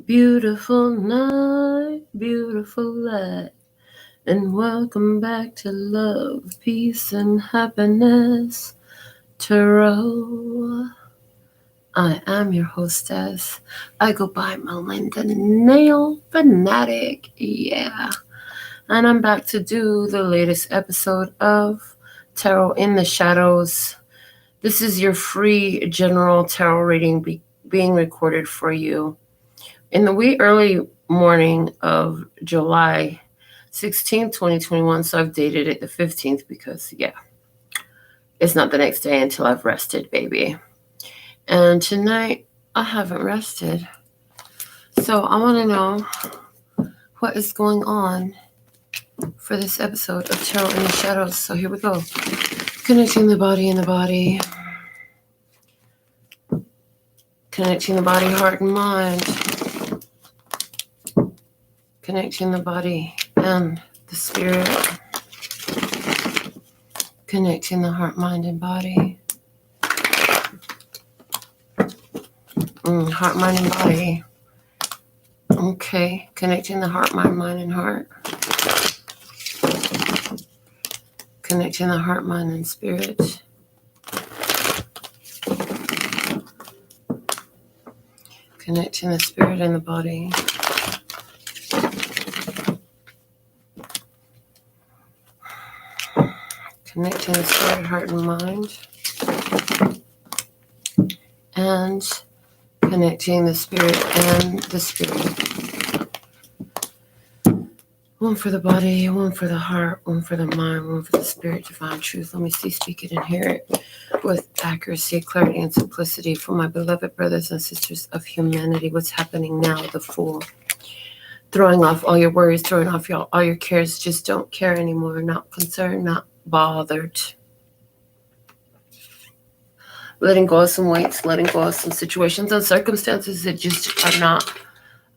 Beautiful night, beautiful light, and welcome back to Love, Peace, and Happiness Tarot. I am your hostess. I go by Melinda, NailFanatic, yeah. And I'm back to do the latest episode of Tarot in the Shadows. This is your free general tarot reading being recorded for you in the wee early morning of July 16th, 2021. So I've dated it the 15th because, it's not the next day until I've rested, baby. And tonight, I haven't rested. So I want to know what is going on for this episode of Tarot in the Shadows. So here we go. Connecting the body and the body. Connecting the body, heart, and mind. Connecting the body and the spirit. Connecting the heart, mind, and body. Heart, mind, and body. Okay. Connecting the heart, mind, and heart. Connecting the heart, mind, and spirit. Connecting the spirit and the body. Connecting the spirit, heart, and mind. And connecting the spirit and the spirit. One for the body, one for the heart, one for the mind, one for the spirit, divine truth. Let me see, speak it and hear it with accuracy, clarity, and simplicity for my beloved brothers and sisters of humanity. What's happening now, the Fool. Throwing off all your worries, throwing off all your cares. Just don't care anymore. Not concerned, not bothered. Letting go of some weights, letting go of some situations and circumstances that just are not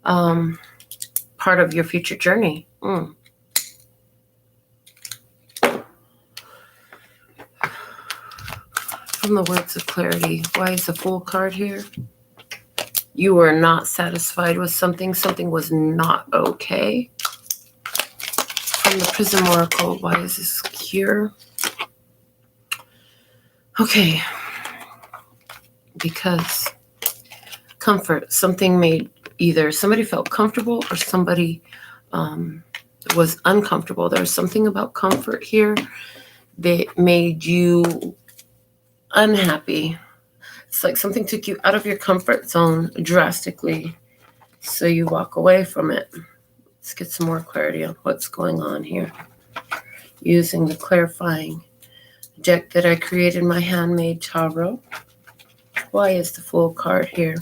part of your future journey. From the words of clarity, why is the Fool card here? You were not satisfied with something. Something was not okay. From the Prism Oracle, why is this here? Okay. Because comfort, something made either somebody felt comfortable or somebody was uncomfortable. There's something about comfort here that made you unhappy. It's like something took you out of your comfort zone drastically, so you walk away from it. Let's get some more clarity on what's going on here. Using the clarifying deck that I created, my handmade tarot. Why is the Fool card here?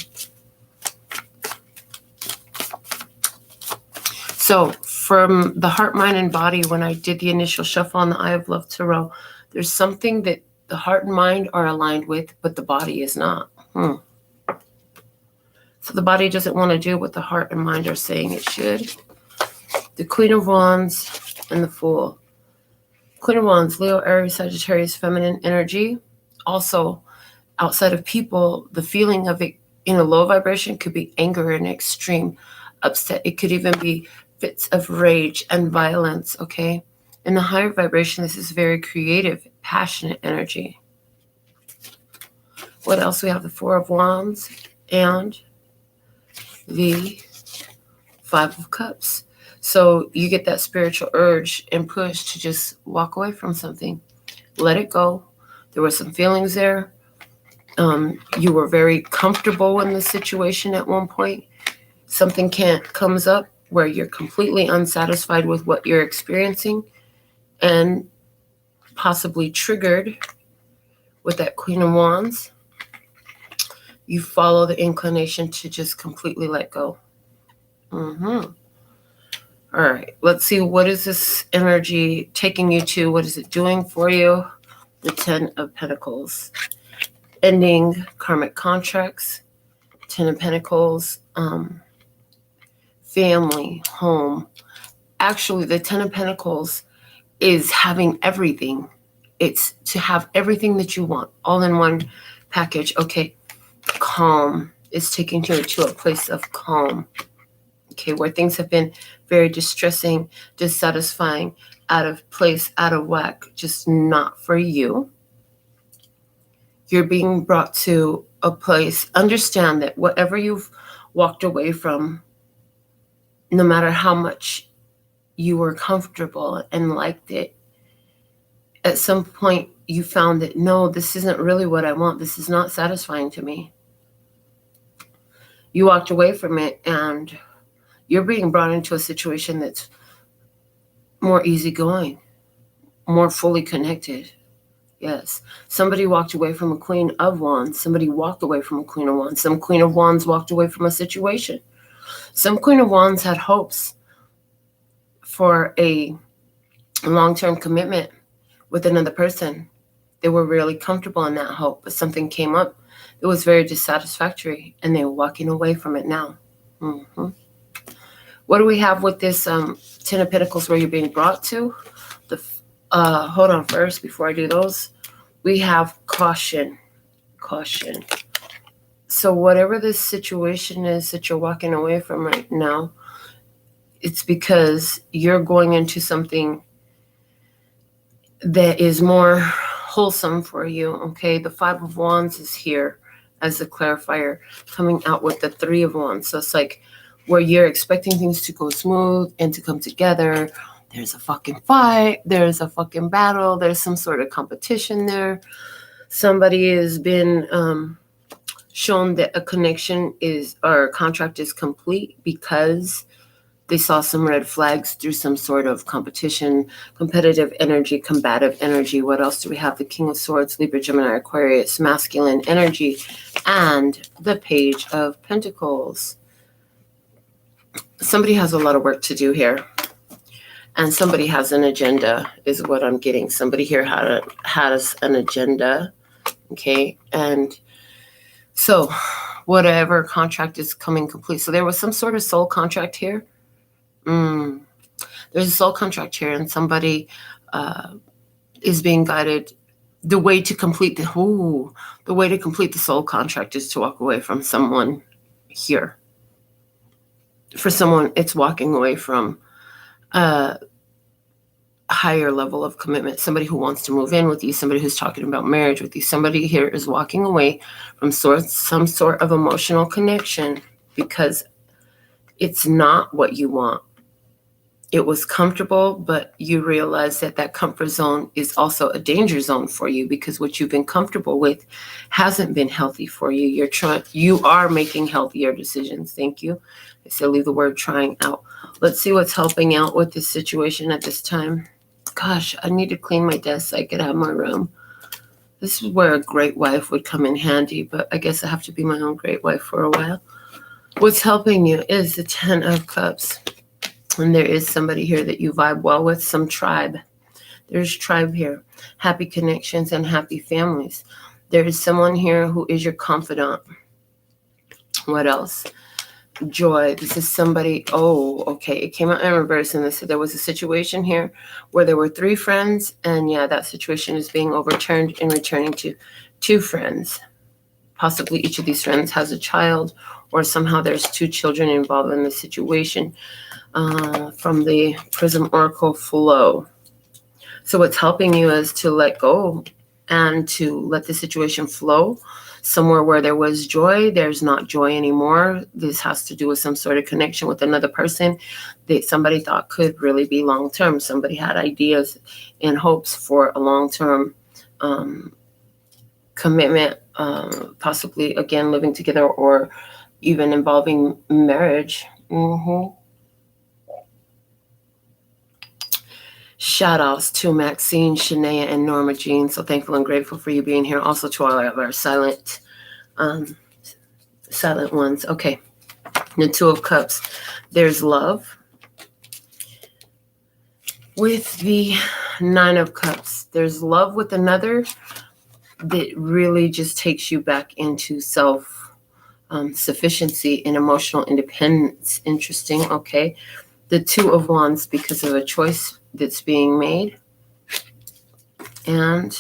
So from the heart, mind, and body, when I did the initial shuffle on the Eye of Love Tarot, there's something that the heart and mind are aligned with, but the body is not. So the body doesn't want to do what the heart and mind are saying it should. The Queen of Wands and the Fool. Queen of Wands, Leo, Aries, Sagittarius, feminine energy. Also, outside of people, the feeling of it in a low vibration could be anger and extreme upset. It could even be fits of rage and violence, okay? In the higher vibration, this is very creative, passionate energy. What else? We have the Four of Wands and the Five of Cups. So you get that spiritual urge and push to just walk away from something. Let it go. There were some feelings there. You were very comfortable in the situation at one point. Something comes up where you're completely unsatisfied with what you're experiencing and possibly triggered with that Queen of Wands. You follow the inclination to just completely let go. All right, let's see. What is this energy taking you to? What is it doing for you? The Ten of Pentacles. Ending karmic contracts. Ten of Pentacles. Family, home. Actually, the Ten of Pentacles is having everything. It's to have everything that you want all in one package. Okay, calm is taking you to a place of calm. okay, where things have been very distressing, dissatisfying, out of place, out of whack, just not for you. You're being brought to a place. Understand that whatever you've walked away from, no matter how much you were comfortable and liked it, at some point you found that, no, this isn't really what I want. This is not satisfying to me. You walked away from it, and you're being brought into a situation that's more easygoing, more fully connected. Yes. Somebody walked away from a Queen of Wands. Somebody walked away from a Queen of Wands. Some Queen of Wands walked away from a situation. Some Queen of Wands had hopes for a long-term commitment with another person. They were really comfortable in that hope, but something came up that was very dissatisfactory, and they were walking away from it now. Mm-hmm. What do we have with this 10 of Pentacles where you're being brought to? Hold on first before I do those. We have caution. Caution. So whatever this situation is that you're walking away from right now, it's because you're going into something that is more wholesome for you, okay? The 5 of Wands is here as the clarifier, coming out with the 3 of Wands. So it's like where you're expecting things to go smooth and to come together. There's a fucking fight. There's a fucking battle. There's some sort of competition there. Somebody has been shown that a connection is, or a contract is complete because they saw some red flags through some sort of competition, competitive energy, combative energy. What else do we have? The King of Swords, Libra, Gemini, Aquarius, masculine energy, and the Page of Pentacles. Somebody has a lot of work to do here. And somebody has an agenda, is what I'm getting. Somebody here has an agenda, okay? And so whatever contract is coming complete. So there was some sort of soul contract here. There's a soul contract here, and somebody is being guided. The way to complete the soul contract is to walk away from someone here. For someone, it's walking away from a higher level of commitment. Somebody who wants to move in with you, somebody who's talking about marriage with you. Somebody here is walking away from some sort of emotional connection because it's not what you want. It was comfortable, but you realize that that comfort zone is also a danger zone for you because what you've been comfortable with hasn't been healthy for you. You are making healthier decisions. Thank you. I said leave the word trying out. Let's see what's helping out with this situation at this time. Gosh, I need to clean my desk so I could have my room. This is where a great wife would come in handy, but I guess I have to be my own great wife for a while. What's helping you is the 10 of Cups. And there is somebody here that you vibe well with, some tribe. There's tribe here. Happy connections and happy families. There is someone here who is your confidant. What else? Joy. This is somebody. Oh, okay. It came out in reverse, and they said there was a situation here where there were 3 friends, and yeah, that situation is being overturned and returning to 2 friends. Possibly each of these friends has a child, or somehow there's 2 children involved in the situation. From the Prism Oracle flow. So what's helping you is to let go and to let the situation flow. Somewhere where there was joy, there's not joy anymore. This has to do with some sort of connection with another person that somebody thought could really be long-term. Somebody had ideas and hopes for a long-term commitment, possibly, again, living together or even involving marriage. Shout outs to Maxine, Shania, and Norma Jean. So thankful and grateful for you being here. Also to all of our silent ones. Okay. The 2 of Cups. There's love. With the 9 of Cups. There's love with another that really just takes you back into self-sufficiency and emotional independence. Interesting. Okay. The 2 of Wands because of a choice that's being made, and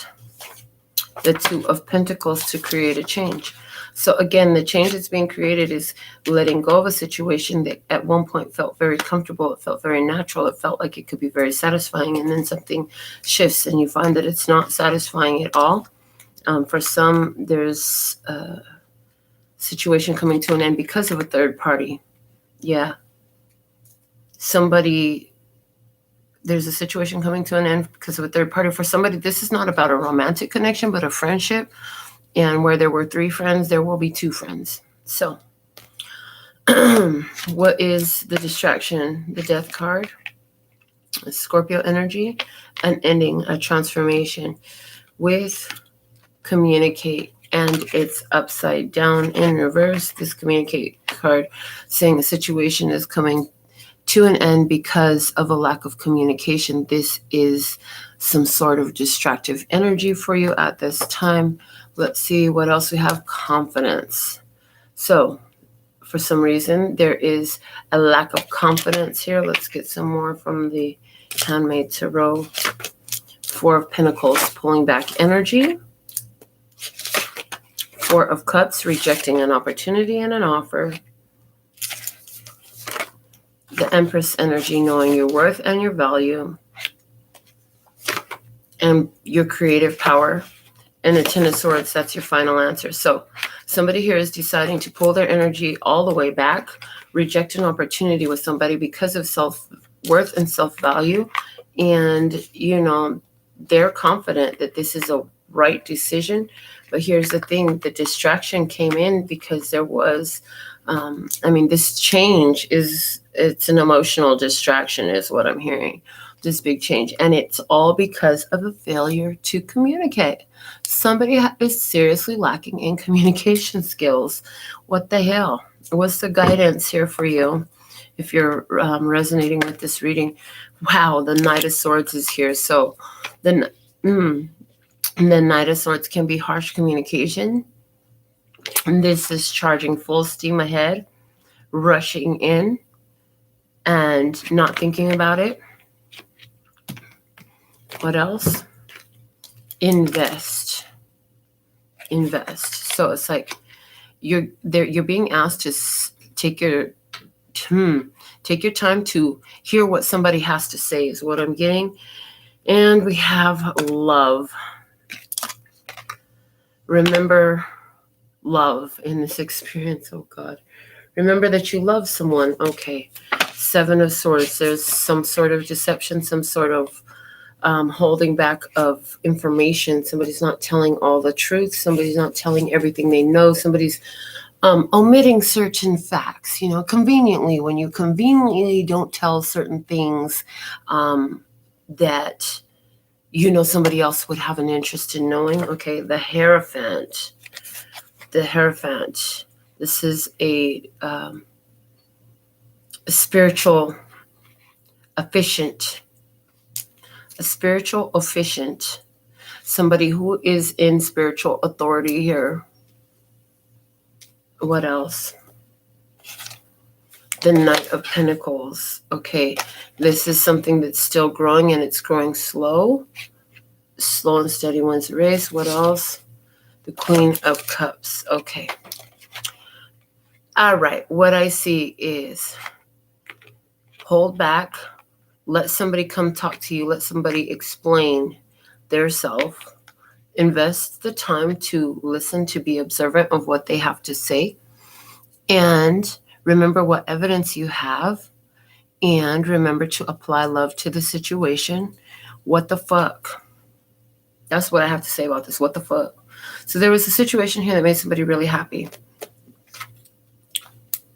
the 2 of Pentacles to create a change. So again, the change that's being created is letting go of a situation that at one point felt very comfortable. It felt very natural. It felt like it could be very satisfying. And then something shifts and you find that it's not satisfying at all. For some, there's a situation coming to an end because of a third party. Yeah. There's a situation coming to an end because of a third party. For somebody, this is not about a romantic connection, but a friendship. And where there were 3 friends, there will be 2 friends. So what is the distraction? The Death card, Scorpio energy, an ending, a transformation with communicate. And it's upside down in reverse. This communicate card saying a situation is coming to an end because of a lack of communication. This is some sort of distractive energy for you at this time. Let's see what else we have. Confidence. So for some reason, there is a lack of confidence here. Let's get some more from the Handmade Tarot. 4 of Pentacles, pulling back energy. 4 of Cups, rejecting an opportunity and an offer. The Empress energy, knowing your worth and your value. And your creative power. And the 10 of Swords, that's your final answer. So somebody here is deciding to pull their energy all the way back, reject an opportunity with somebody because of self-worth and self-value. And, you know, they're confident that this is a right decision. But here's the thing, the distraction came in because there was, this change it's an emotional distraction is what I'm hearing. This big change. And it's all because of a failure to communicate. Somebody is seriously lacking in communication skills. What the hell? What's the guidance here for you? If you're resonating with this reading, wow, the Knight of Swords is here. So the Knight of Swords can be harsh communication. And this is charging full steam ahead, rushing in, and not thinking about it. What else? Invest. So it's like you're being asked to take your time to hear what somebody has to say is what I'm getting. And we have love. Remember love in this experience. Oh God. Remember that you love someone. Okay. 7 of Swords. There's some sort of deception, some sort of holding back of information. Somebody's not telling all the truth. Somebody's not telling everything they know. Somebody's omitting certain facts. You know, conveniently, when you conveniently don't tell certain things that you know somebody else would have an interest in knowing. Okay, the Hierophant. The Hierophant. This is a spiritual efficient. A spiritual efficient. Somebody who is in spiritual authority here. What else? The Knight of Pentacles. Okay, this is something that's still growing, and it's growing slow. Slow and steady wins the race. What else? The Queen of Cups. Okay. All right. What I see is hold back. Let somebody come talk to you. Let somebody explain their self. Invest the time to listen, to be observant of what they have to say. And remember what evidence you have. And remember to apply love to the situation. What the fuck? That's what I have to say about this. What the fuck? So there was a situation here that made somebody really happy.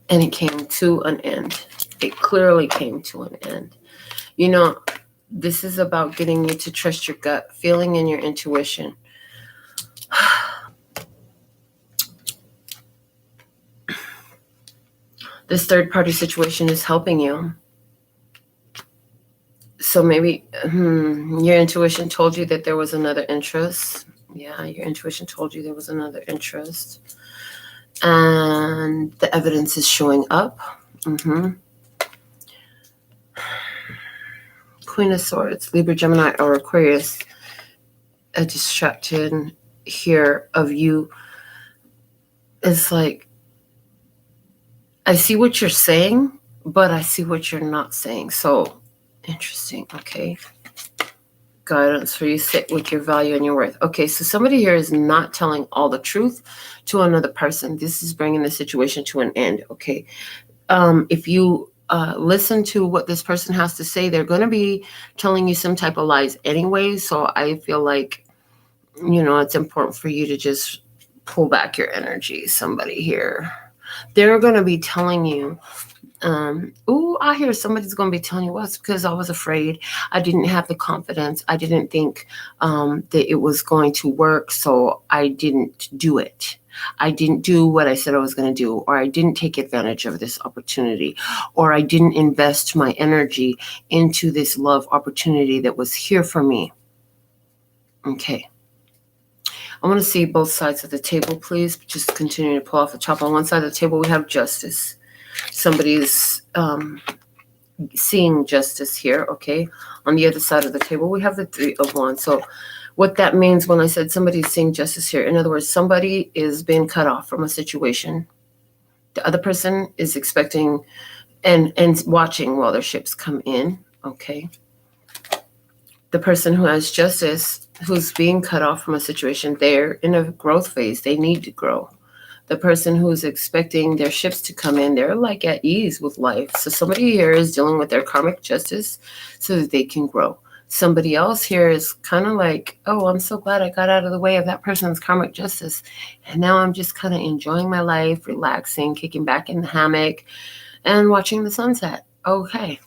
And it came to an end. It clearly came to an end. You know, this is about getting you to trust your gut feeling and your intuition. This third party situation is helping you. So maybe your intuition told you that there was another interest. Yeah, your intuition told you there was another interest. And the evidence is showing up. Queen of Swords, Libra, Gemini, or Aquarius. A distraction here of you it's like, I see what you're saying, but I see what you're not saying. So interesting. Okay. Guidance for you. Sit with your value and your worth. Okay, so somebody here is not telling all the truth to another person. This is bringing the situation to an end. Okay. If you listen to what this person has to say, they're going to be telling you some type of lies anyway. So I feel like, it's important for you to just pull back your energy. Somebody here, they're going to be telling you, I hear somebody's going to be telling you, well, it's because I was afraid. I didn't have the confidence. I didn't think that it was going to work. So I didn't do it. I didn't do what I said I was going to do, or I didn't take advantage of this opportunity, or I didn't invest my energy into this love opportunity that was here for me. Okay. I want to see both sides of the table, please. Just continue to pull off the top. On one side of the table, we have justice. Somebody's seeing justice here, okay? On the other side of the table, we have the Three of Wands. So what that means when I said somebody's seeing justice here, in other words, somebody is being cut off from a situation. The other person is expecting and watching while their ships come in, okay? The person who has justice, who's being cut off from a situation, they're in a growth phase. They need to grow. The person who's expecting their ships to come in, they're like at ease with life. So somebody here is dealing with their karmic justice so that they can grow. Somebody else here is kind of like, oh, I'm so glad I got out of the way of that person's karmic justice. And now I'm just kind of enjoying my life, relaxing, kicking back in the hammock and watching the sunset. Okay.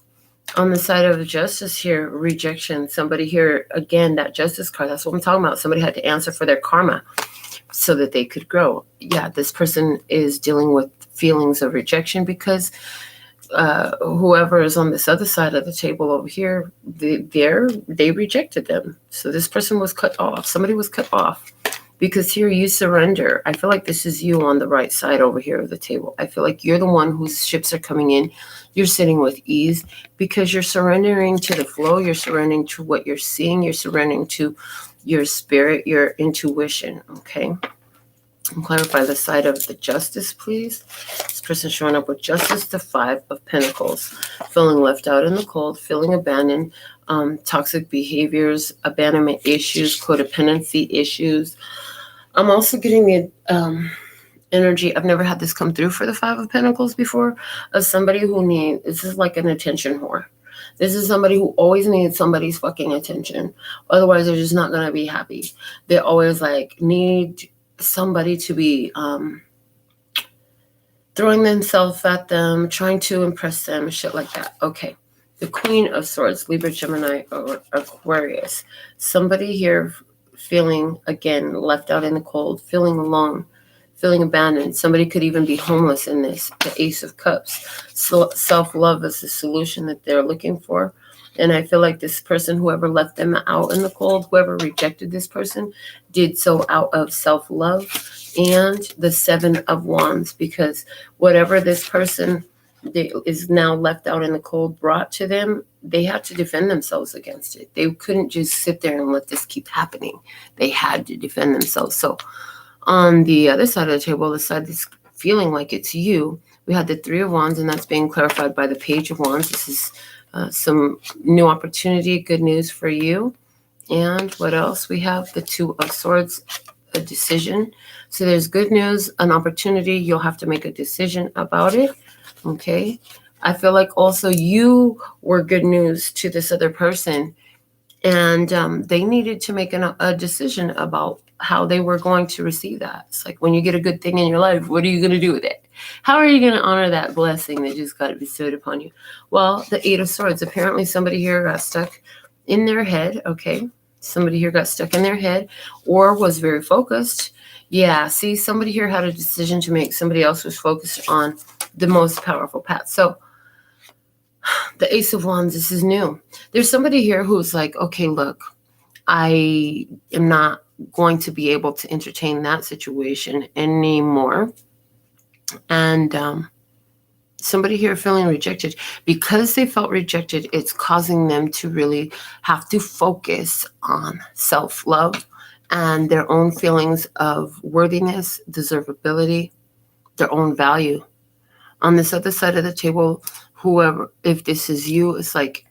On the side of justice here, rejection. Somebody here, again, that justice card, that's what I'm talking about. Somebody had to answer for their karma so that they could grow. Yeah, this person is dealing with feelings of rejection because whoever is on this other side of the table over here, they rejected them. So this person was cut off. Somebody was cut off because here you surrender. I feel like this is you on the right side over here of the table. I feel like you're the one whose ships are coming in. You're sitting with ease because you're surrendering to the flow. You're surrendering to what you're seeing. You're surrendering to your spirit, your intuition, okay? And clarify the side of the justice, please. This person showing up with justice, the Five of Pentacles, feeling left out in the cold, feeling abandoned, toxic behaviors, abandonment issues, codependency issues. I'm also getting the energy, I've never had this come through for the Five of Pentacles before, of somebody who this is like an attention whore. This is somebody who always needs somebody's fucking attention. Otherwise, they're just not going to be happy. They always need somebody to be throwing themselves at them, trying to impress them, shit like that. Okay. The Queen of Swords, Libra, Gemini, or Aquarius. Somebody here feeling, again, left out in the cold, feeling alone, feeling abandoned. Somebody could even be homeless in this. The Ace of Cups. So self-love is the solution that they're looking for. And I feel like this person, whoever left them out in the cold, whoever rejected this person, did so out of self-love. And the Seven of Wands, because whatever this person is now left out in the cold brought to them, they had to defend themselves against it. They couldn't just sit there and let this keep happening. They had to defend themselves. So on the other side of the table, the side that's feeling like it's you, we had the Three of Wands, and that's being clarified by the Page of Wands. This is some new opportunity, good news for you. And what else? We have the Two of Swords, a decision. So there's good news, an opportunity. You'll have to make a decision about it. Okay. I feel like also you were good news to this other person, and they needed to make a decision about how they were going to receive that. It's like when you get a good thing in your life, what are you going to do with it? How are you going to honor that blessing that just got bestowed upon you? Well, the Eight of Swords, apparently somebody here got stuck in their head. Okay. Somebody here got stuck in their head or was very focused. Yeah. See, somebody here had a decision to make. Somebody else was focused on the most powerful path. So the Ace of Wands, this is new. There's somebody here who's like, okay, look, I am not going to be able to entertain that situation anymore. And somebody here feeling rejected. Because they felt rejected, it's causing them to really have to focus on self-love and their own feelings of worthiness, deservability. their own value. On this other side of the table, whoever, if this is you, it's like,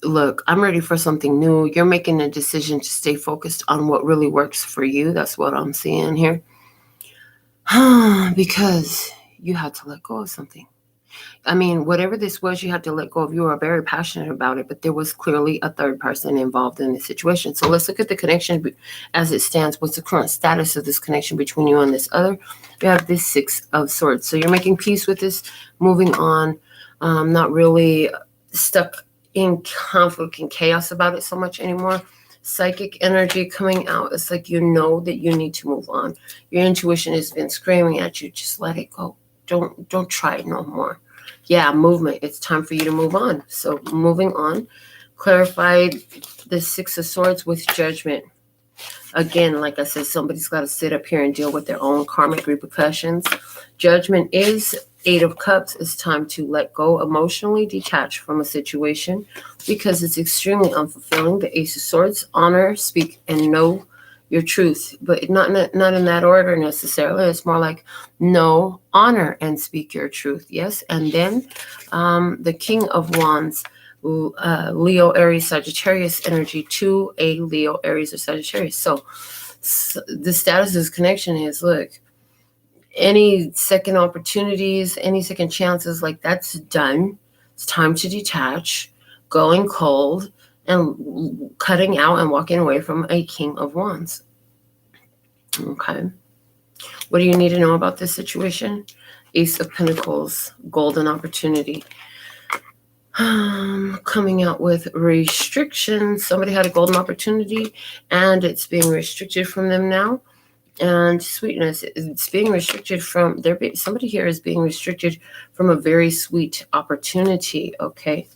look, I'm ready for something new. You're making a decision to stay focused on what really works for you. That's what I'm seeing here. Because you had to let go of something. I mean, whatever this was, you had to let go of. You were very passionate about it, but there was clearly a third person involved in the situation. So let's look at the connection as it stands. What's the current status of this connection between you and this other? We have this Six of Swords. So you're making peace with this, moving on, not really stuck in conflict and chaos about it so much anymore. Psychic energy coming out. It's like you know that you need to move on. Your intuition has been screaming at you. Just let it go. Don't try it no more. Yeah, movement. It's time for you to move on. So moving on. Clarified the Six of Swords with Judgment. Again, like I said, somebody's got to sit up here and deal with their own karmic repercussions. Judgment is Eight of Cups. It's time to let go, emotionally detach from a situation because it's extremely unfulfilling. The Ace of Swords, honor, speak, and know your truth, but not in that order necessarily. It's more like know, honor, and speak your truth. Yes, and then the King of Wands, Leo, Aries, Sagittarius energy to a Leo, Aries, or Sagittarius. So the status of this connection is, look, any second opportunities, any second chances, like that's done. It's time to detach, going cold, and cutting out and walking away from a King of Wands. Okay. What do you need to know about this situation? Ace of Pentacles, golden opportunity. Coming out with restrictions. Somebody had a golden opportunity and it's being restricted from them now. And sweetness, it's being restricted from somebody here is being restricted from a very sweet opportunity. Okay.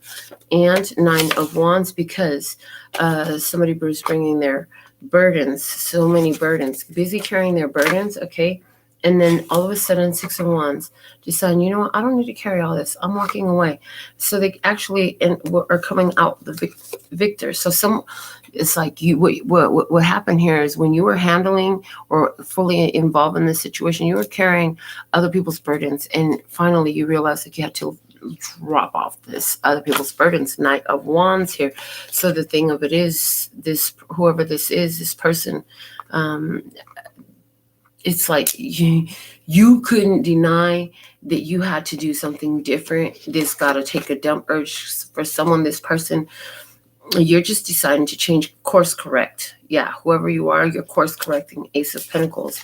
And Nine of Wands, because somebody was bringing their burdens, so many burdens, busy carrying their burdens. Okay. And then all of a sudden, Six of Wands, deciding, you know what, I don't need to carry all this. I'm walking away. So they actually are coming out the victor. So it's like what happened here is when you were handling or fully involved in this situation, you were carrying other people's burdens. And finally, you realized that you had to drop off this other people's burdens. Knight of Wands here. So the thing of it is, whoever this is, this person, it's like you couldn't deny that you had to do something different. This got to take a dump urge for someone, this person. You're just deciding to change course correct. Yeah, whoever you are, you're course correcting. Ace of Pentacles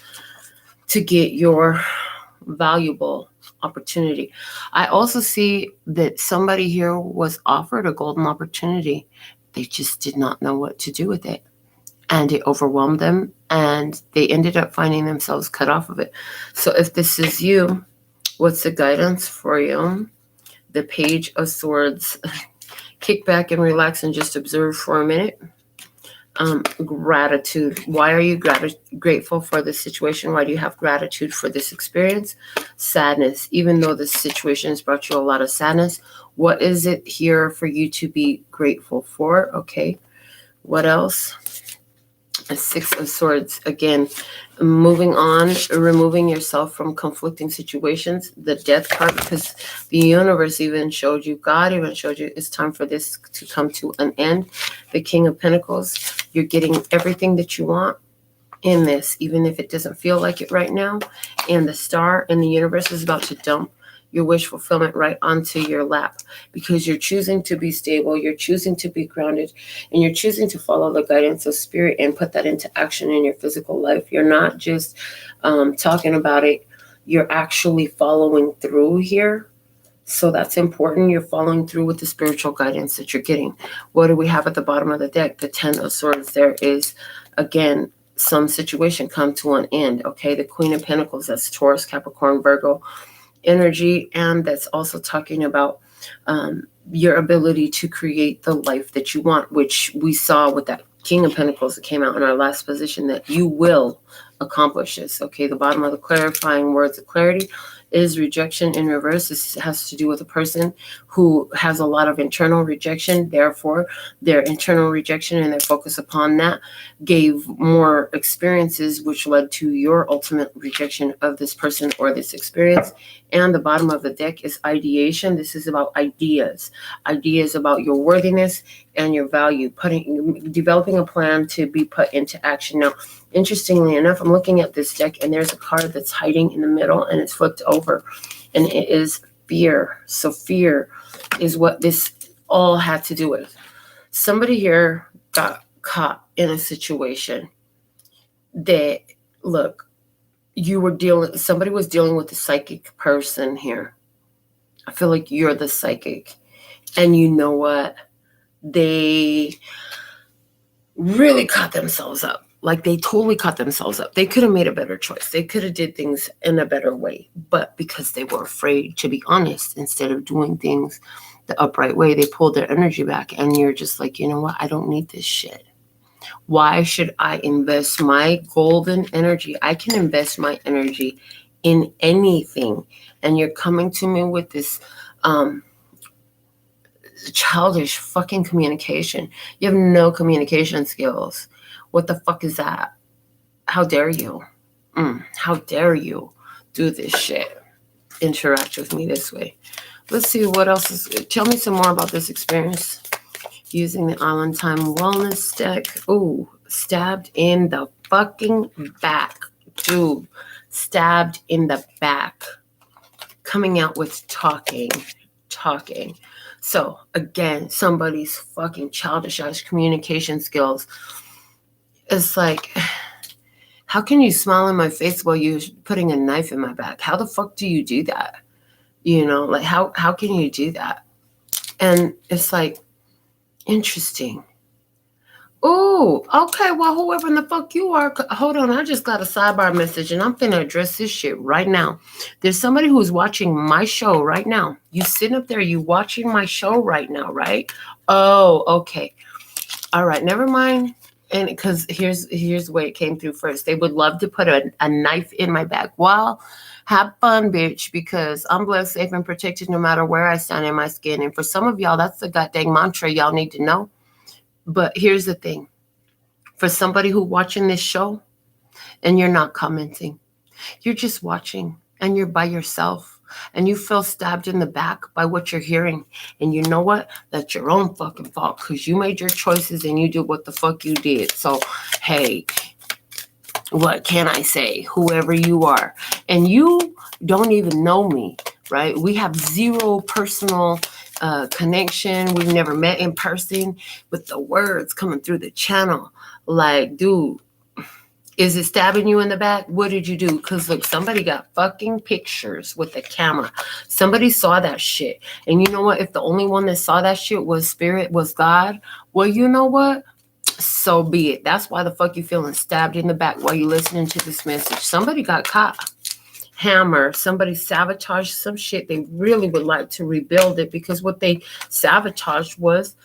to get your valuable opportunity. I also see that somebody here was offered a golden opportunity. They just did not know what to do with it. And it overwhelmed them, and they ended up finding themselves cut off of it. So if this is you, what's the guidance for you? The Page of Swords. Kick back and relax and just observe for a minute. Gratitude. Why are you grateful for this situation? Why do you have gratitude for this experience? Sadness. Even though this situation has brought you a lot of sadness, what is it here for you to be grateful for? Okay. What else? A Six of Swords. Again, moving on, removing yourself from conflicting situations. The Death card, because the universe even showed you, God even showed you, it's time for this to come to an end. The King of Pentacles. You're getting everything that you want in this, even if it doesn't feel like it right now. And the Star and the universe is about to dump your wish fulfillment right onto your lap, because you're choosing to be stable, you're choosing to be grounded, and you're choosing to follow the guidance of spirit and put that into action in your physical life. You're not just talking about it, you're actually following through here. So that's important. You're following through with the spiritual guidance that you're getting. What do we have at the bottom of the deck? The Ten of Swords. There is, again, some situation come to an end. Okay, the Queen of Pentacles, that's Taurus, Capricorn, Virgo energy, and that's also talking about your ability to create the life that you want, which we saw with that King of Pentacles that came out in our last position, that you will accomplish this. Okay, the bottom of the clarifying words of clarity. is rejection in reverse. This has to do with a person who has a lot of internal rejection. Therefore, their internal rejection and their focus upon that gave more experiences, which led to your ultimate rejection of this person or this experience. And the bottom of the deck is ideation. This is about ideas about your worthiness and your value, developing a plan to be put into action. Now, interestingly enough, I'm looking at this deck and there's a card that's hiding in the middle and it's flipped over, and it is fear. So fear is what this all had to do with. Somebody here got caught in a situation that, look, somebody was dealing with a psychic person here. I feel like you're the psychic. And you know what? They really caught themselves up. Like, they totally caught themselves up. They could have made a better choice. They could have did things in a better way. But because they were afraid to be honest, instead of doing things the upright way, they pulled their energy back. And you're just like, you know what? I don't need this shit. Why should I invest my golden energy? I can invest my energy in anything. And you're coming to me with this childish fucking communication. You have no communication skills. What the fuck is that? How dare you? How dare you do this shit? Interact with me this way. Let's see what else is. Tell me some more about this experience using the Island Time Wellness deck. Ooh, stabbed in the fucking back. Dude, stabbed in the back. Coming out with talking. So, again, somebody's fucking childish ass communication skills. It's like, how can you smile in my face while you're putting a knife in my back? How the fuck do you do that? You know, like, how can you do that? And it's like, interesting. Oh, okay, well, whoever in the fuck you are, hold on, I just got a sidebar message, and I'm finna address this shit right now. There's somebody who's watching my show right now. You sitting up there, you watching my show right now, right? Oh, okay. All right, never mind. And because here's the way it came through first. They would love to put a knife in my back. Well, have fun, bitch, because I'm blessed, safe, and protected no matter where I stand in my skin. And for some of y'all, that's the goddamn mantra y'all need to know. But here's the thing. For somebody who watching this show and you're not commenting, you're just watching and you're by yourself and you feel stabbed in the back by what you're hearing. And you know what? That's your own fucking fault because you made your choices and you did what the fuck you did. So, hey, what can I say? Whoever you are. And you don't even know me, right? We have zero personal connection. We've never met in person, but the words coming through the channel, like, dude, is it stabbing you in the back? What did you do? Because look, somebody got fucking pictures with the camera. Somebody saw that shit. And you know what? If the only one that saw that shit was spirit, was God, well, you know what? So be it. That's why the fuck you feeling stabbed in the back while you listening to this message. Somebody got caught. Hammer, somebody sabotaged some shit. They really would like to rebuild it because what they sabotaged was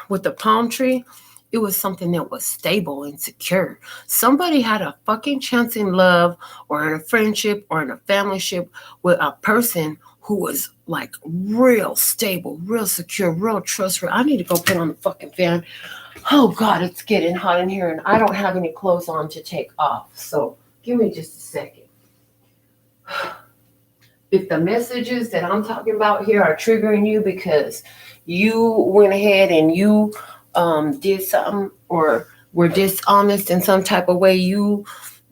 with the palm tree, it was something that was stable and secure. Somebody had a fucking chance in love or in a friendship or in a familyship with a person who was like real stable, real secure, real trustworthy. I need to go put on the fucking fan. Oh God, it's getting hot in here and I don't have any clothes on to take off. So give me just a second. If the messages that I'm talking about here are triggering you because you went ahead and you did something or were dishonest in some type of way, you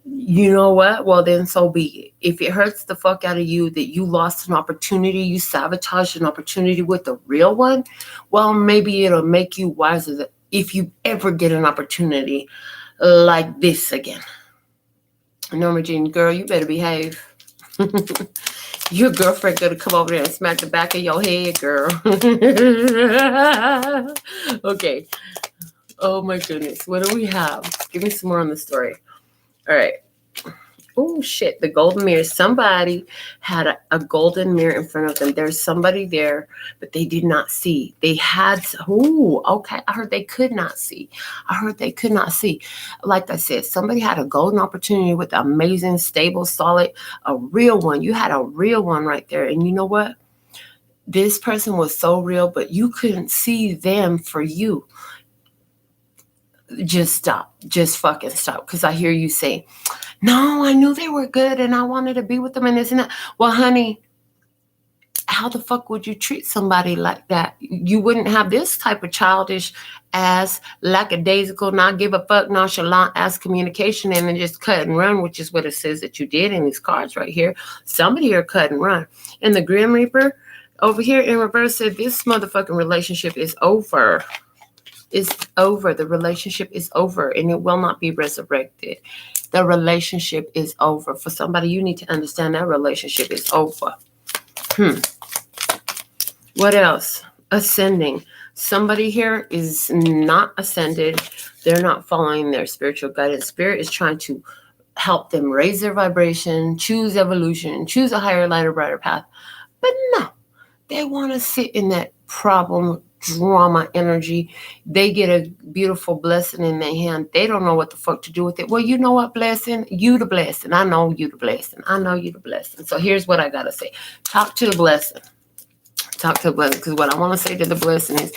know what? Well, then so be it. If it hurts the fuck out of you that you lost an opportunity, you sabotaged an opportunity with the real one, well, maybe it'll make you wiser that if you ever get an opportunity like this again. Norma Jean, girl, you better behave. Your girlfriend gonna come over there and smack the back of your head, girl. Okay. Oh my goodness. What do we have? Give me some more on the story. All right. Oh shit, the golden mirror. Somebody had a golden mirror in front of them. There's somebody there, but they did not see. They had, okay. I heard they could not see. I heard they could not see. Like I said, somebody had a golden opportunity with amazing, stable, solid, a real one. You had a real one right there. And you know what? This person was so real, but you couldn't see them for you. Just stop. Just fucking stop. Because I hear you say, no, I knew they were good and I wanted to be with them and this and that. Well, honey, how the fuck would you treat somebody like that? You wouldn't have this type of childish ass, lackadaisical, not give a fuck, nonchalant ass communication and then just cut and run, which is what it says that you did in these cards right here. Somebody here cut and run. And the Grim Reaper over here in reverse said this motherfucking relationship is over. It's over. The relationship is over and it will not be resurrected. The relationship is over. For somebody, you need to understand that relationship is over. What else? Ascending. Somebody here is not ascended. They're not following their spiritual guidance. Spirit is trying to help them raise their vibration, choose evolution, choose a higher, lighter, brighter path. But no, they want to sit in that problem drama energy. They get a beautiful blessing in their hand. They don't know what the fuck to do with it. Well, you know what, blessing? You the blessing. I know you the blessing. I know you the blessing. So here's what I got to say. Talk to the blessing. Talk to the blessing. Because what I want to say to the blessing is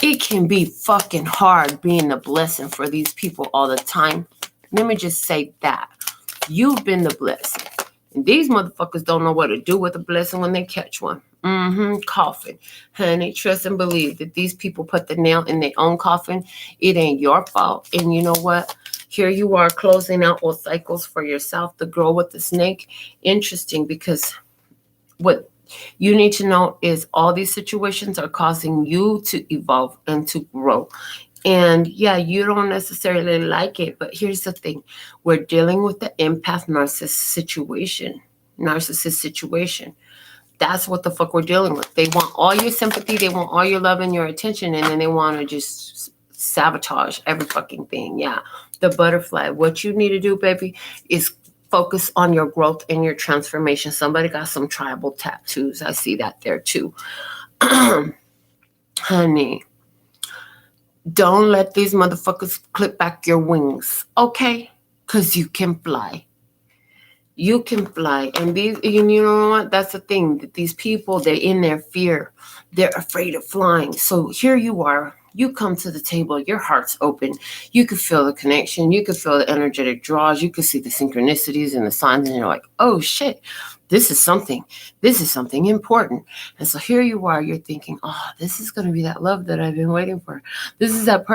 it can be fucking hard being the blessing for these people all the time. Let me just say that. You've been the blessing. And these motherfuckers don't know what to do with a blessing when they catch one. Coffin. Honey, trust and believe that these people put the nail in their own coffin. It ain't your fault. And you know what? Here you are closing out all cycles for yourself. The girl with the snake. Interesting, because what you need to know is all these situations are causing you to evolve and to grow. And yeah, you don't necessarily like it, but here's the thing. We're dealing with the empath narcissist situation. That's what the fuck we're dealing with. They want all your sympathy. They want all your love and your attention. And then they want to just sabotage every fucking thing. Yeah. The butterfly. What you need to do, baby, is focus on your growth and your transformation. Somebody got some tribal tattoos. I see that there too. Honey, don't let these motherfuckers clip back your wings. Okay? Because you can fly. You can fly. And these, you know what? That's the thing. That these people, they're in their fear. They're afraid of flying. So here you are. You come to the table. Your heart's open. You can feel the connection. You can feel the energetic draws. You can see the synchronicities and the signs. And you're like, oh, shit. This is something important. And so here you are. You're thinking, oh, this is going to be that love that I've been waiting for. This is that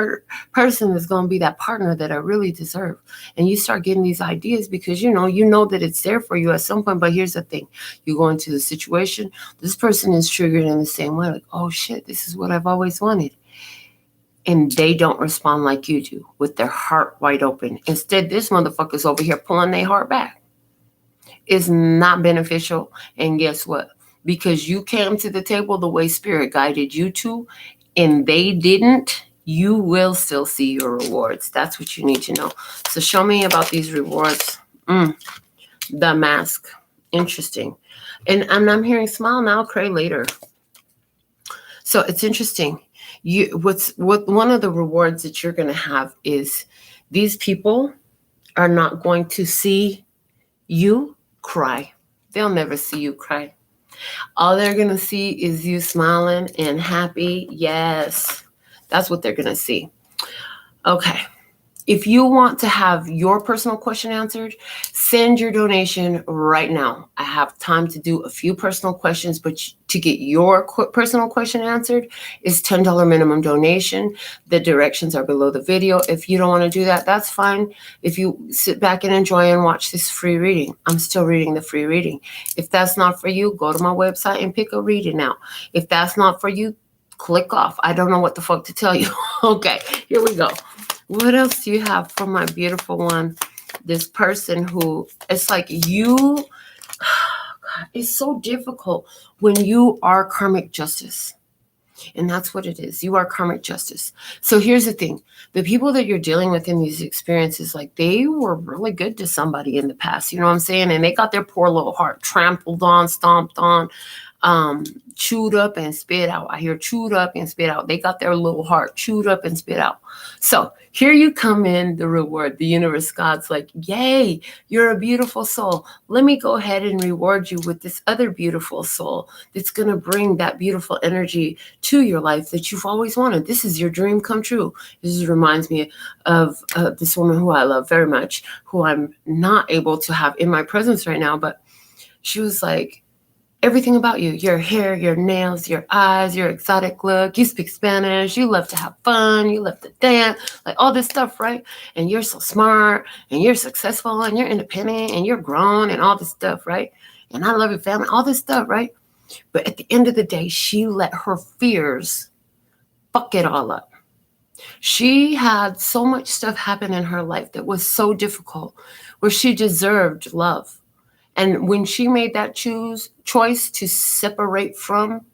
person that's going to be that partner that I really deserve. And you start getting these ideas because, you know that it's there for you at some point. But here's the thing. You go into the situation. This person is triggered in the same way. Like, oh, shit, this is what I've always wanted. And they don't respond like you do with their heart wide open. Instead, this motherfucker's over here pulling their heart back. It's not beneficial. And guess what? Because you came to the table the way spirit guided you to, and they didn't, you will still see your rewards. That's what you need to know. So show me about these rewards. The mask. Interesting. And I'm hearing smile now, cry later. So it's interesting. One of the rewards that you're going to have is these people are not going to see you cry. They'll never see you cry. All they're going to see is you smiling and happy. Yes, that's what they're going to see. Okay. If you want to have your personal question answered, send your donation right now. I have time to do a few personal questions, but to get your personal question answered is $10 minimum donation. The directions are below the video. If you don't want to do that, that's fine. If you sit back and enjoy and watch this free reading, I'm still reading the free reading. If that's not for you, go to my website and pick a reading out. If that's not for you, click off. I don't know what the fuck to tell you. Okay, here we go. What else do you have for my beautiful one? This person who, it's like you, God, it's so difficult when you are karmic justice. And that's what it is. You are karmic justice. So here's the thing. The people that you're dealing with in these experiences, like they were really good to somebody in the past. You know what I'm saying? And they got their poor little heart trampled on, stomped on, chewed up and spit out. I hear chewed up and spit out. They got their little heart chewed up and spit out. So here you come in, the reward. The universe, God's like, yay, you're a beautiful soul. Let me go ahead and reward you with this other beautiful soul that's going to bring that beautiful energy to your life that you've always wanted. This is your dream come true. This reminds me of this woman who I love very much, who I'm not able to have in my presence right now, but she was like, everything about you, your hair, your nails, your eyes, your exotic look, you speak Spanish, you love to have fun, you love to dance, like all this stuff, right? And you're so smart and you're successful and you're independent and you're grown and all this stuff, right? And I love your family, all this stuff, right? But at the end of the day, she let her fears fuck it all up. She had so much stuff happen in her life that was so difficult where she deserved love. And when she made that choice to separate from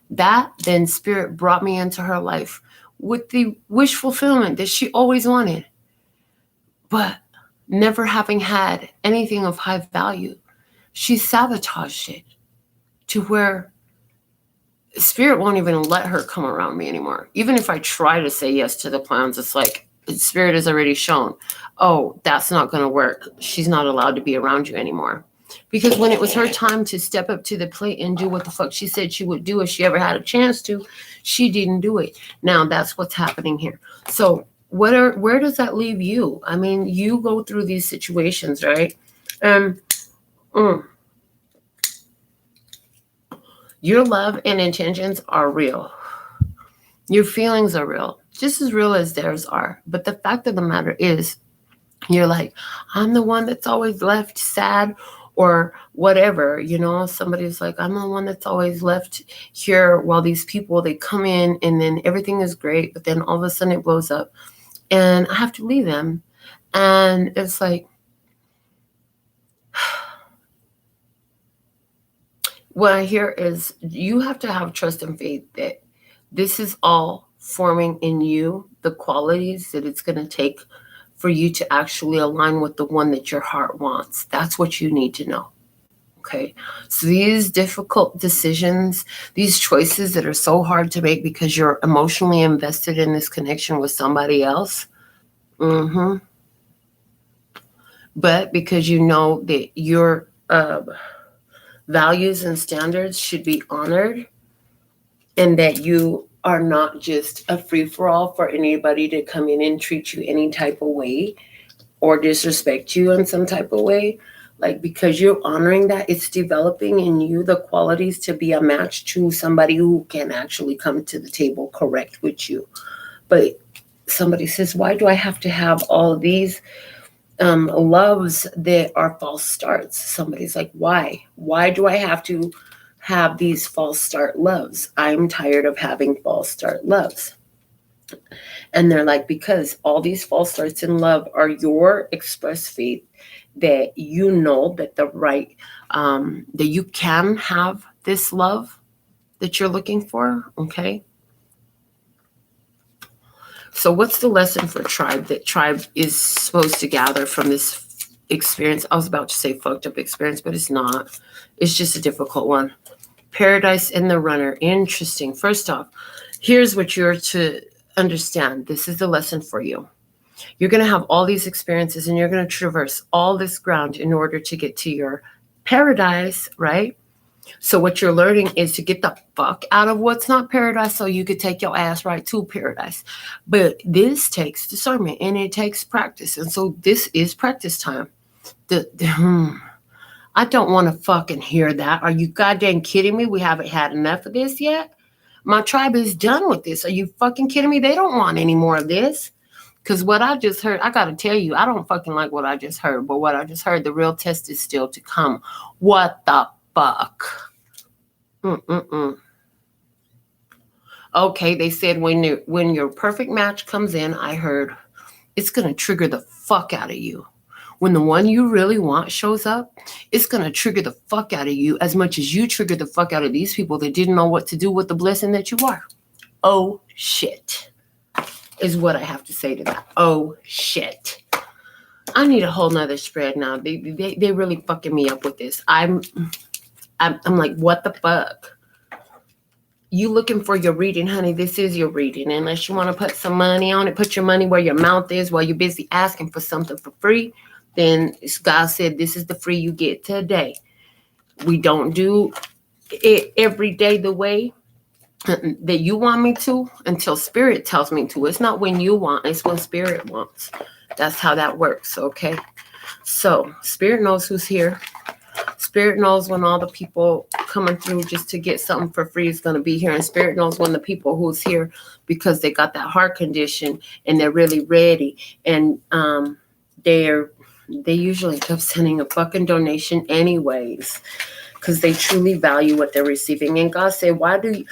that, then Spirit brought me into her life with the wish fulfillment that she always wanted. But never having had anything of high value, she sabotaged it to where Spirit won't even let her come around me anymore. Even if I try to say yes to the plans, it's like Spirit has already shown, oh, that's not going to work. She's not allowed to be around you anymore. Because when it was her time to step up to the plate and do what the fuck she said she would do if she ever had a chance to, she didn't do it. Now that's what's happening here. So where does that leave you? I mean, you go through these situations, right? Your love and intentions are real. Your feelings are real, just as real as theirs are. But the fact of the matter is, you're like, I'm the one that's always left sad or whatever, you know, somebody's like, I'm the one that's always left here while these people, they come in and then everything is great, but then all of a sudden it blows up and I have to leave them. And it's like, what I hear is you have to have trust and faith that this is all forming in you the qualities that it's going to take for you to actually align with the one that your heart wants. That's what you need to know. Okay. So these difficult decisions, these choices that are so hard to make because you're emotionally invested in this connection with somebody else. But because you know that your values and standards should be honored and that you are not just a free-for-all for anybody to come in and treat you any type of way or disrespect you in some type of way. Like, because you're honoring that, it's developing in you the qualities to be a match to somebody who can actually come to the table correct with you. But somebody says, why do I have to have all of these loves that are false starts? Somebody's like, why? Why do I have to have these false start loves? I'm tired of having false start loves. And they're like, because all these false starts in love are your express faith that you know that the right, that you can have this love that you're looking for. Okay. So what's the lesson for tribe that tribe is supposed to gather from this experience? I was about to say fucked up experience, but it's not. It's just a difficult one. Paradise in the runner. Interesting. First off, here's what you're to understand. This is the lesson for you. You're going to have all these experiences and you're going to traverse all this ground in order to get to your paradise, right? So what you're learning is to get the fuck out of what's not paradise so you could take your ass right to paradise. But this takes discernment and it takes practice. And so this is practice time. I don't want to fucking hear that. Are you goddamn kidding me? We haven't had enough of this yet. My tribe is done with this. Are you fucking kidding me? They don't want any more of this. Because what I just heard, I got to tell you, I don't fucking like what I just heard. But what I just heard, the real test is still to come. What the fuck? Okay, they said when your perfect match comes in, I heard it's going to trigger the fuck out of you. When the one you really want shows up, it's going to trigger the fuck out of you as much as you trigger the fuck out of these people that didn't know what to do with the blessing that you are. Oh, shit, is what I have to say to that. Oh, shit. I need a whole nother spread now. They really fucking me up with this. I'm like, what the fuck? You looking for your reading, honey? This is your reading. Unless you want to put some money on it, put your money where your mouth is while you're busy asking for something for free, then God said this is the free you get today. We don't do it every day the way that you want me to until Spirit tells me to. It's not when you want, it's when Spirit wants. That's how that works, okay? So Spirit knows who's here. Spirit knows when all the people coming through just to get something for free is going to be here. And Spirit knows when the people who's here because they got that heart condition and they're really ready. And they usually end up sending a fucking donation anyways because they truly value what they're receiving. And God said, why do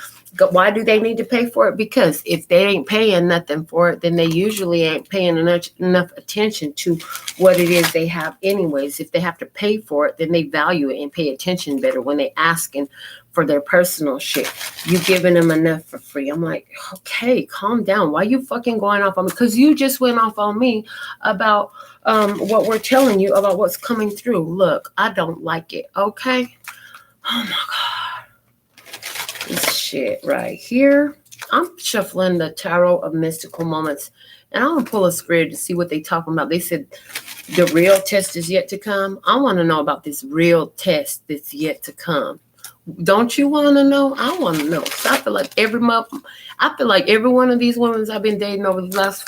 they need to pay for it? Because if they ain't paying nothing for it, then they usually ain't paying enough attention to what it is they have anyways. If they have to pay for it, then they value it and pay attention better when they asking for their personal shit. You giving them enough for free. I'm like, okay, calm down. Why you fucking going off on me? Because you just went off on me about what we're telling you about what's coming through. Look, I don't like it, okay? Oh my God. This shit right here. I'm shuffling the Tarot of Mystical Moments. And I'm going to pull a spread to see what they talking about. They said the real test is yet to come. I want to know about this real test that's yet to come. Don't you want to know? I want to know. So I feel like every one of these women I've been dating over the last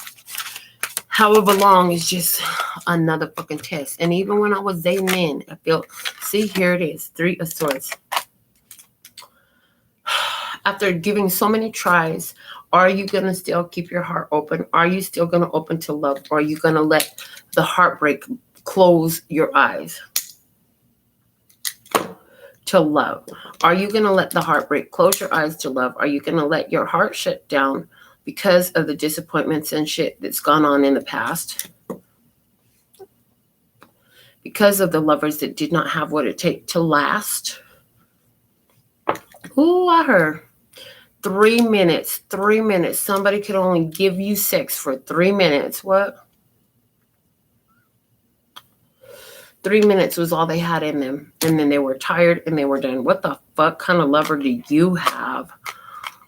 however long is just another fucking test. And even when I was dating men, I feel, see, here it is. 3 of Swords. After giving so many tries, are you going to still keep your heart open? Are you still going to open to love? Or are you going to let the heartbreak close your eyes to love? Are you going to let the heartbreak close your eyes to love? Are you going to let your heart shut down because of the disappointments and shit that's gone on in the past? Because of the lovers that did not have what it takes to last? Ooh, I heard 3 minutes. 3 minutes. Somebody could only give you sex for 3 minutes. What? 3 minutes was all they had in them. And then they were tired and they were done. What the fuck kind of lover do you have?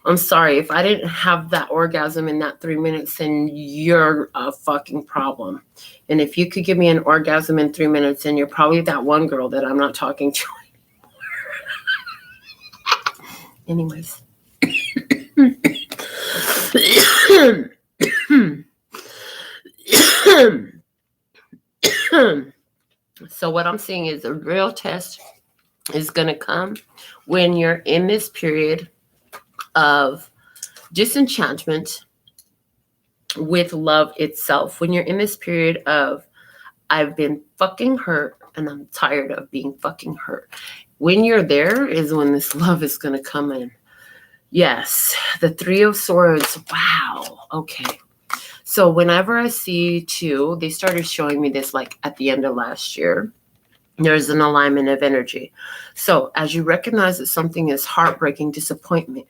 I'm sorry. If I didn't have that orgasm in that 3 minutes, then you're a fucking problem. And if you could give me an orgasm in 3 minutes, then you're probably that one girl that I'm not talking to. Anyways. So what I'm seeing is a real test is going to come when you're in this period of disenchantment with love itself. When you're in this period of I've been fucking hurt and I'm tired of being fucking hurt. When you're there is when this love is going to come in. Yes, the 3 of Swords. Wow. Okay. So whenever I see 2, they started showing me this like at the end of last year. There's an alignment of energy. So as you recognize that something is heartbreaking, disappointing,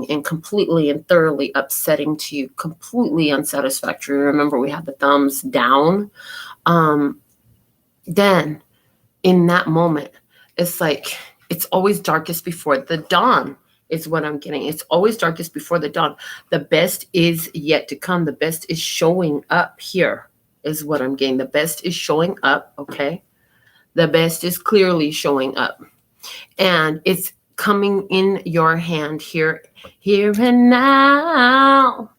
and completely and thoroughly upsetting to you, completely unsatisfactory. Remember, we had the thumbs down. Then in that moment, it's like it's always darkest before the dawn. Is what I'm getting. It's always darkest before the dawn. The best is yet to come. The best is showing up here is what I'm getting. The best is showing up, okay? The best is clearly showing up. And it's coming in your hand here and now.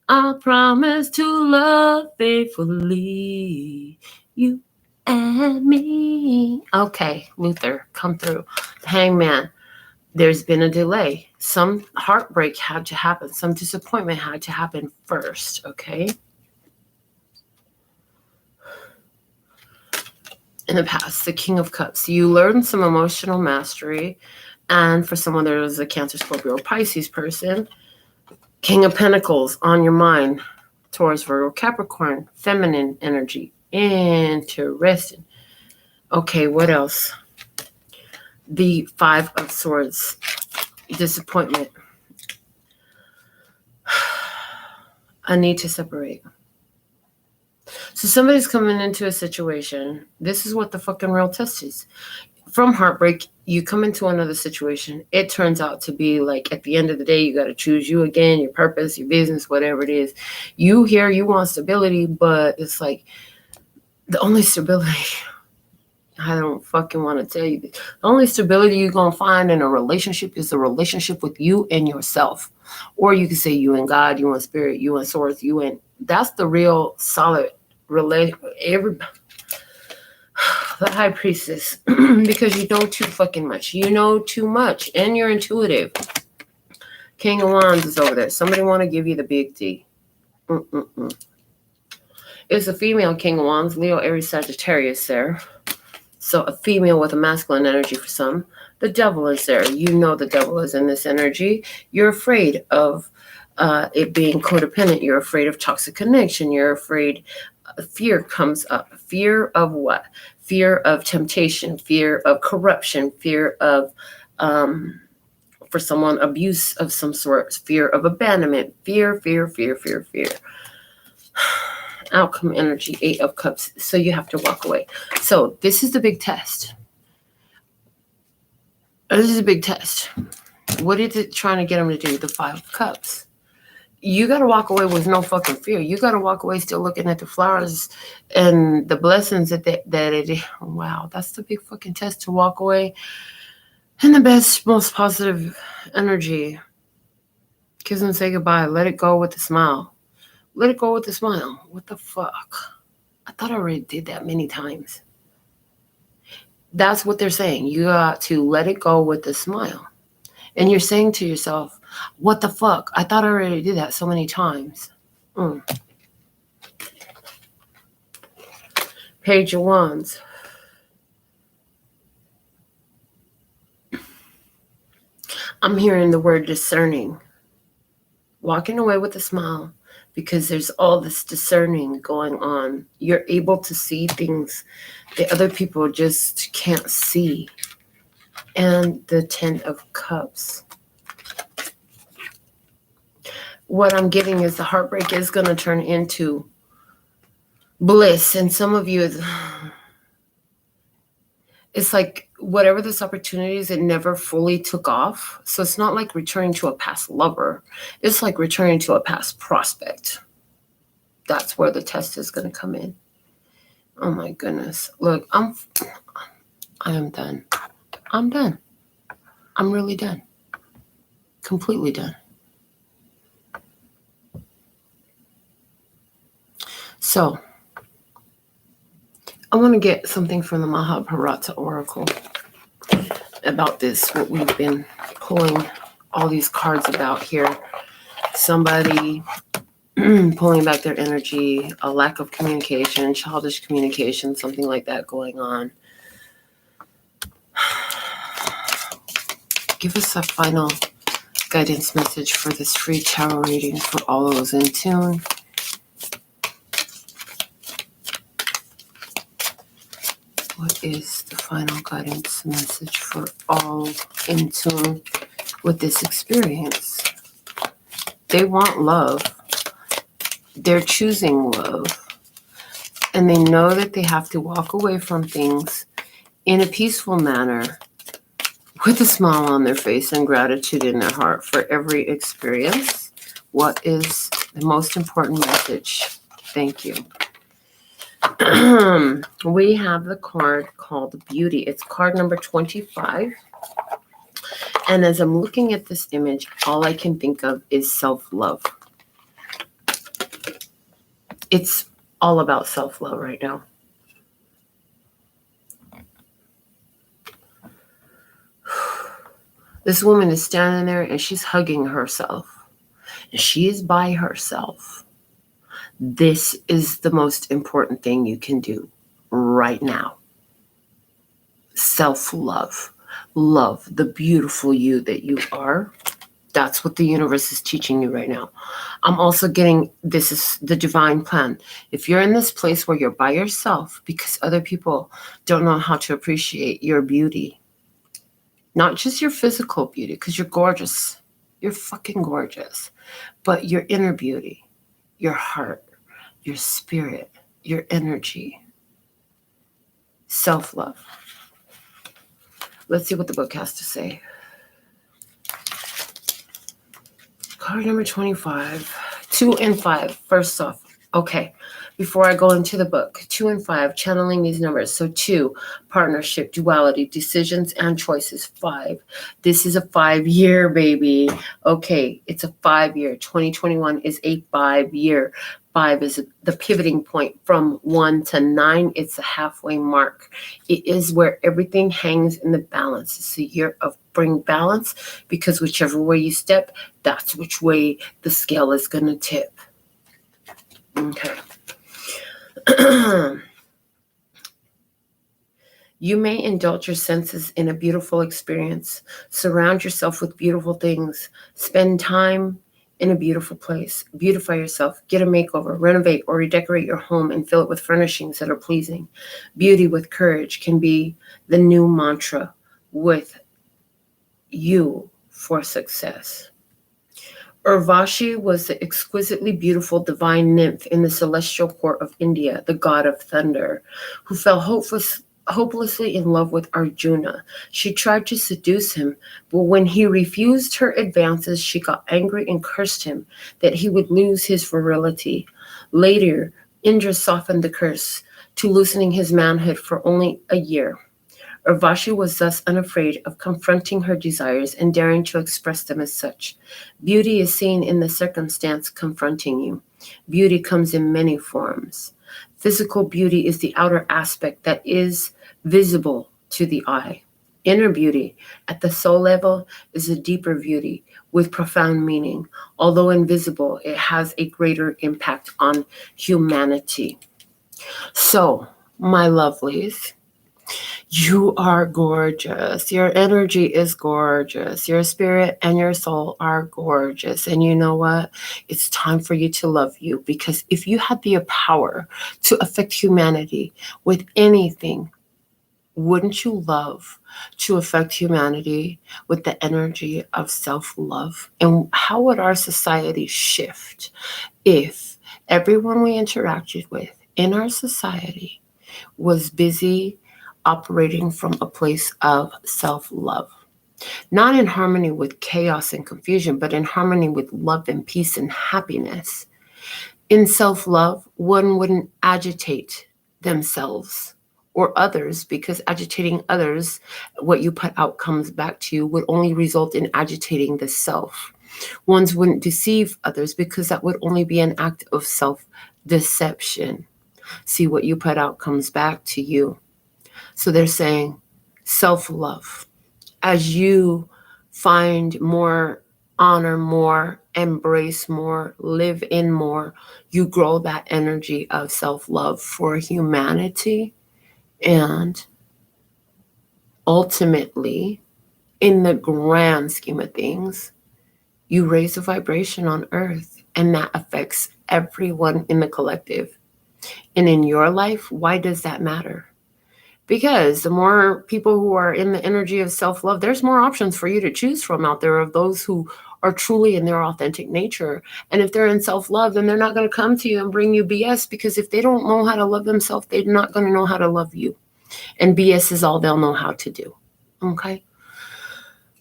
I promise to love faithfully you and me. Okay, Luther, come through. Hangman. There's been a delay. Some heartbreak had to happen. Some disappointment had to happen first, okay? In the past, the King of Cups. You learned some emotional mastery. And for someone that is a Cancer, Scorpio, or Pisces person, King of Pentacles on your mind. Taurus, Virgo, Capricorn, feminine energy. Interesting. Okay, what else? The 5 of Swords, disappointment. a need to separate. So somebody's coming into a situation. This is what the fucking real test is. From heartbreak, you come into another situation. It turns out to be like, at the end of the day, you got to choose you again, your purpose, your business, whatever it is. You here, you want stability, but it's like the only stability, I don't fucking want to tell you this. The only stability you're going to find in a relationship is the relationship with you and yourself. Or you can say you and God, you and spirit, you and source, you and, that's the real solid relation. The high priestess, because you know too fucking much. You know too much, and you're intuitive. King of Wands is over there. Somebody want to give you the big D. It's a female King of Wands, Leo, Aries, Sagittarius there. So a female with a masculine energy for some. The devil is there. You know the devil is in this energy. You're afraid of it being codependent. You're afraid of toxic connection. You're afraid. Fear comes up. Fear of what? Fear of temptation. Fear of corruption. Fear of, for someone, abuse of some sort. Fear of abandonment. Fear. Outcome energy, 8 of Cups. So you have to walk away. So this is the big test. This is a big test. What is it trying to get them to do? The 5 of Cups. You got to walk away with no fucking fear. You got to walk away still looking at the flowers and the blessings that it. Wow, that's the big fucking test, to walk away in the best, most positive energy. Kiss and say goodbye. Let it go with a smile. Let it go with a smile. What the fuck? I thought I already did that many times. That's what they're saying. You got to let it go with a smile. And you're saying to yourself, what the fuck? I thought I already did that so many times. Page of Wands. I'm hearing the word discerning. Walking away with a smile, because there's all this discerning going on. You're able to see things that other people just can't see. And the 10 of Cups. What I'm getting is the heartbreak is going to turn into bliss. And some of you, it's like whatever this opportunity is, it never fully took off. So it's not like returning to a past lover. It's like returning to a past prospect. That's where the test is going to come in. Oh my goodness. Look, I am done. I'm done. I'm really done. Completely done. So, I want to get something from the LPHtarot Oracle about this, what we've been pulling all these cards about here. Somebody pulling back their energy, a lack of communication, childish communication, something like that going on. Give us a final guidance message for this free tarot reading for all those in tune. What is the final guidance message for all in tune with this experience? They want love. They're choosing love. And they know that they have to walk away from things in a peaceful manner, with a smile on their face and gratitude in their heart for every experience. What is the most important message? Thank you. We have the card called Beauty. It's card number 25. And as I'm looking at this image, all I can think of is self-love. It's all about self-love right now. This woman is standing there and she's hugging herself. And she is by herself. This is the most important thing you can do right now. Self-love. Love the beautiful you that you are. That's what the universe is teaching you right now. I'm also getting, this is the divine plan. If you're in this place where you're by yourself because other people don't know how to appreciate your beauty, not just your physical beauty, because you're gorgeous. You're fucking gorgeous. But your inner beauty. your heart, your spirit, your energy. Self-love. Let's see what the book has to say. Card number 25. 2 and 5. First off. Okay. Before I go into the book. 2 and 5. Channeling these numbers. So 2. Partnership, duality, decisions, and choices. 5. This is a 5-year, baby. Okay. It's a 5-year. 2021 is a 5-year. 5 is the pivoting point from 1 to 9. It's a halfway mark. It is where everything hangs in the balance. It's a year of bring balance, because whichever way you step, that's which way the scale is going to tip. Okay. You may indulge your senses in a beautiful experience. Surround yourself with beautiful things. Spend time in a beautiful place. Beautify yourself. Get a makeover. Renovate or redecorate your home and fill it with furnishings that are pleasing. Beauty with courage can be the new mantra with you for success. Urvashi was the exquisitely beautiful divine nymph in the celestial court of India, the god of thunder, who fell hopelessly in love with Arjuna. She tried to seduce him, but when he refused her advances, she got angry and cursed him that he would lose his virility. Later, Indra softened the curse to loosening his manhood for only a year. Urvashi was thus unafraid of confronting her desires and daring to express them as such. Beauty is seen in the circumstance confronting you. Beauty comes in many forms. Physical beauty is the outer aspect that is visible to the eye. Inner beauty, at the soul level, is a deeper beauty with profound meaning. Although invisible, it has a greater impact on humanity. So, my lovelies, you are gorgeous. Your energy is gorgeous. Your spirit and your soul are gorgeous. And you know what? It's time for you to love you, because if you had the power to affect humanity with anything, wouldn't you love to affect humanity with the energy of self-love? And how would our society shift if everyone we interacted with in our society was busy operating from a place of self-love? Not in harmony with chaos and confusion, but in harmony with love and peace and happiness. In self-love, one wouldn't agitate themselves or others, because agitating others, what you put out comes back to you, would only result in agitating the self. Ones wouldn't deceive others, because that would only be an act of self-deception. See, what you put out comes back to you. So they're saying self-love. As you find more, honor more, embrace more, live in more, you grow that energy of self-love for humanity. And ultimately, in the grand scheme of things, you raise a vibration on earth, and that affects everyone in the collective. And in your life, why does that matter? Because the more people who are in the energy of self-love, there's more options for you to choose from out there of those who are truly in their authentic nature. And if they're in self-love, then they're not going to come to you and bring you BS, because if they don't know how to love themselves, they're not going to know how to love you. And BS is all they'll know how to do. Okay?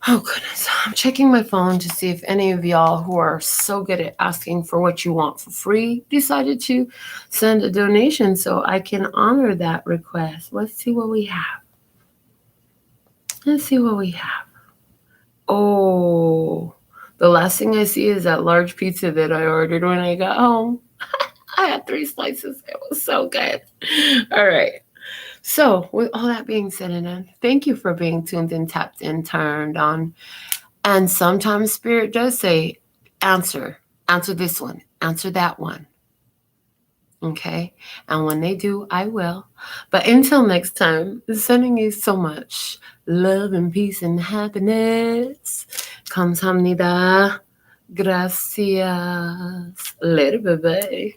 Oh, goodness. I'm checking my phone to see if any of y'all who are so good at asking for what you want for free decided to send a donation so I can honor that request. Let's see what we have. Let's see what we have. Oh, the last thing I see is that large pizza that I ordered when I got home. I had 3 slices. It was so good. All right. So with all that being said and done, thank you for being tuned in, tapped in, turned on. And sometimes Spirit does say, answer this one, answer that one. Okay? And when they do, I will. But until next time, sending you so much love and peace and happiness. Kamsahamnida. Gracias. Later, bye-bye.